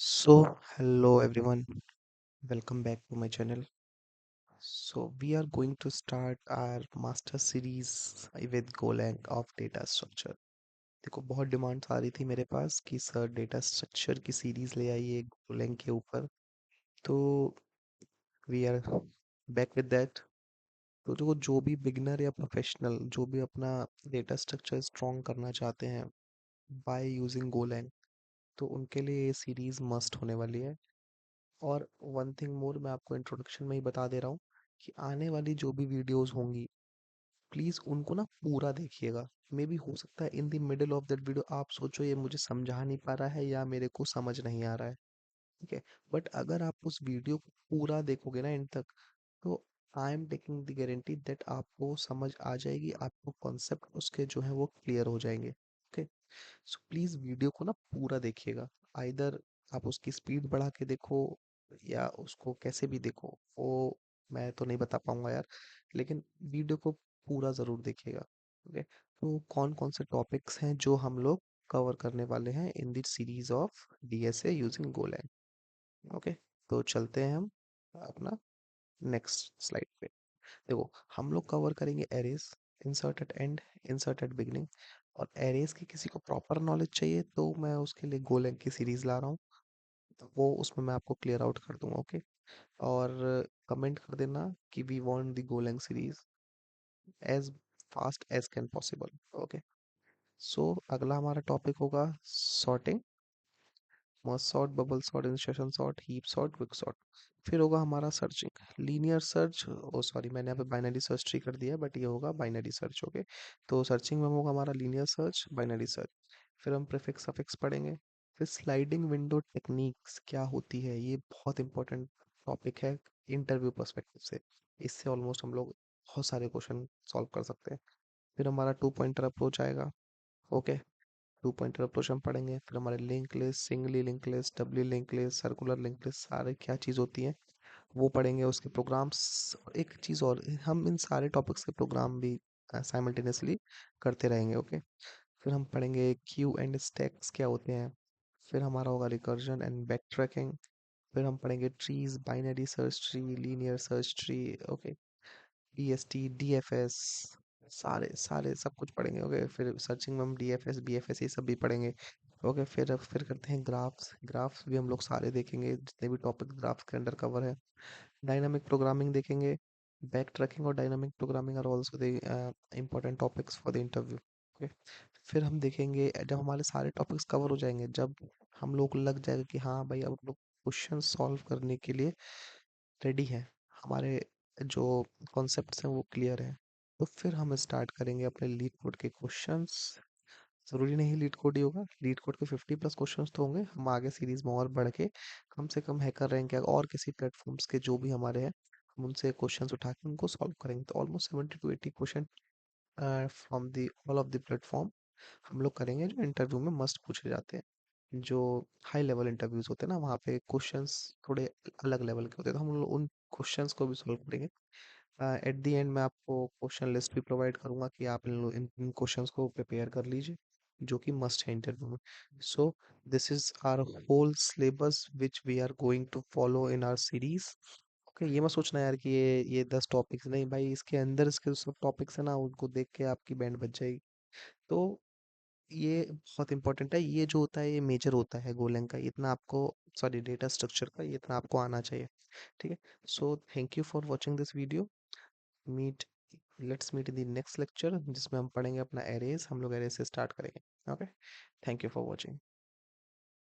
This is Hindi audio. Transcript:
Hello everyone, welcome back to my channel. We are going to start our master series with Golang of data structure. देखो बहुत डिमांड्स आ रही थी मेरे पास कि सर डेटा स्ट्रक्चर की सीरीज ले आइए गोलैंग के ऊपर। तो we are back with that. तो देखो जो भी बिगिनर या प्रोफेशनल जो भी अपना डेटा स्ट्रक्चर स्ट्रॉन्ग करना चाहते हैं बाय यूजिंग गोलैंग, तो उनके लिए ये सीरीज मस्ट होने वाली है। और वन थिंग मोर, मैं आपको इंट्रोडक्शन में ही बता दे रहा हूँ कि आने वाली जो भी वीडियोस होंगी प्लीज उनको ना पूरा देखिएगा। मे बी हो सकता है in the middle of that video आप सोचो ये मुझे समझा नहीं पा रहा है या मेरे को समझ नहीं आ रहा है। ठीक है, बट अगर आप उस वीडियो को पूरा देखोगे ना एंड तक, तो I am taking the guarantee that आपको समझ आ जाएगी, आपको कॉन्सेप्ट उसके जो है वो क्लियर हो जाएंगे। ओके, सो प्लीज वीडियो को ना पूरा देखिएगा। आइदर आप उसकी स्पीड बढ़ा के देखो या उसको कैसे भी देखो, वो मैं तो नहीं बता पाऊंगा यार, लेकिन वीडियो को पूरा जरूर देखिएगा। ओके, तो कौन कौन से टॉपिक्स हैं जो हम लोग कवर करने वाले हैं in this series of DSA using Golang. Okay, तो चलते हैं हम अपना नेक्स्ट स्लाइड पे। देखो हम लोग कवर करेंगे arrays, insert at end, insert at beginning. और एरेज की किसी को प्रॉपर नॉलेज चाहिए तो मैं उसके लिए गोलैंग की सीरीज ला रहा हूँ, तो वो उसमें मैं आपको क्लियर आउट कर दूंगा। ओके, और कमेंट कर देना कि we want the Golang series as fast as can possible. Okay, so अगला हमारा टॉपिक होगा sorting, merge sort, bubble sort, insertion sort, heap sort, quick sort. फिर होगा हमारा searching, linear search, oh sorry मैंने यहाँ पे बाइनरी सर्च ट्री कर दिया है बट ये होगा बाइनरी सर्च। ओके, तो सर्चिंग में होगा हमारा लीनियर सर्च, बाइनरी सर्च। फिर हम प्रीफिक्स सफिक्स पढ़ेंगे। फिर स्लाइडिंग विंडो टेक्निक्स क्या होती है, ये बहुत इंपॉर्टेंट टॉपिक है इंटरव्यू पर्सपेक्टिव से। इससे ऑलमोस्ट हम लोग बहुत सारे क्वेश्चन सॉल्व कर सकते हैं। फिर हमारा टू पॉइंटर अप्रोच आएगा। ओके, टू पॉइंटर अप्रोच हम पढ़ेंगे। फिर हमारे link list, singly link list, doubly link list, circular link list, सारे क्या चीज़ होती है वो पढ़ेंगे। उसके प्रोग्राम्स, एक चीज़ और, हम इन सारे टॉपिक्स के प्रोग्राम भी साइमल्टेनियसली करते रहेंगे। ओके, फिर हम पढ़ेंगे क्यू एंड स्टैक्स क्या होते हैं। फिर हमारा होगा रिकर्जन एंड बैक ट्रैकिंग। फिर हम पढ़ेंगे trees, binary search tree, linear search tree. Okay, DST, DFS, सारे सारे सब कुछ पढ़ेंगे। ओके, फिर सर्चिंग में हम डीएफएस, बीएफएस ये सब भी पढ़ेंगे। ओके, फिर करते हैं ग्राफ्स, ग्राफ्स भी हम लोग सारे देखेंगे जितने भी टॉपिक ग्राफ्स के अंडर कवर है। डायनामिक प्रोग्रामिंग देखेंगे। बैक ट्रैकिंग और dynamic programming are also the important topics for the interview. Okay, फिर हम देखेंगे जब हमारे सारे टॉपिक्स कवर हो जाएंगे, जब हम लोग लग जाएगा कि हाँ भाई अब हम लोग क्वेश्चन सॉल्व करने के लिए रेडी हैं, हमारे जो कॉन्सेप्ट्स हैं वो क्लियर हैं, तो फिर हम स्टार्ट करेंगे अपने लीड कोड के क्वेश्चंस। ज़रूरी नहीं लीड कोड ही होगा, लीड कोड के 50+ क्वेश्चंस तो होंगे। हम आगे सीरीज में और बढ़ के कम से कम हैकर रैंक या और किसी प्लेटफॉर्म्स के जो भी हमारे हैं, हम उनसे क्वेश्चंस उठा के उनको सॉल्व करेंगे। तो almost 70 to 80 question from the all of the platform हम लोग करेंगे जो इंटरव्यू में मस्ट पूछे जाते हैं। जो हाई लेवल इंटरव्यूज होते हैं ना, वहाँ पे क्वेश्चंस थोड़े अलग लेवल के होते हैं, तो हम लोग उन क्वेश्चंस को भी सॉल्व करेंगे। एट द एंड मैं आपको क्वेश्चन लिस्ट भी प्रोवाइड करूंगा कि आप इन क्वेश्चंस को प्रिपेयर कर लीजिए जो कि मस्ट है इंटरव्यू में। So this is our whole syllabus which we are going to follow in our series. Okay, ये मत सोचना यार कि ये 10 टॉपिक्स नहीं भाई, इसके अंदर इसके सब टॉपिक्स है ना, उनको देख के आपकी बैंड बज जाएगी। तो ये बहुत इंपॉर्टेंट है, ये जो होता है ये मेजर होता है गोलैंग का, इतना आपको, सॉरी डेटा स्ट्रक्चर का, ये इतना आपको आना चाहिए। ठीक है, so thank you for watching this video. Meet let's meet in the next lecture जिसमें हम पढ़ेंगे अपना एरेज, हम लोग एरेज से स्टार्ट करेंगे। Okay, thank you for watching.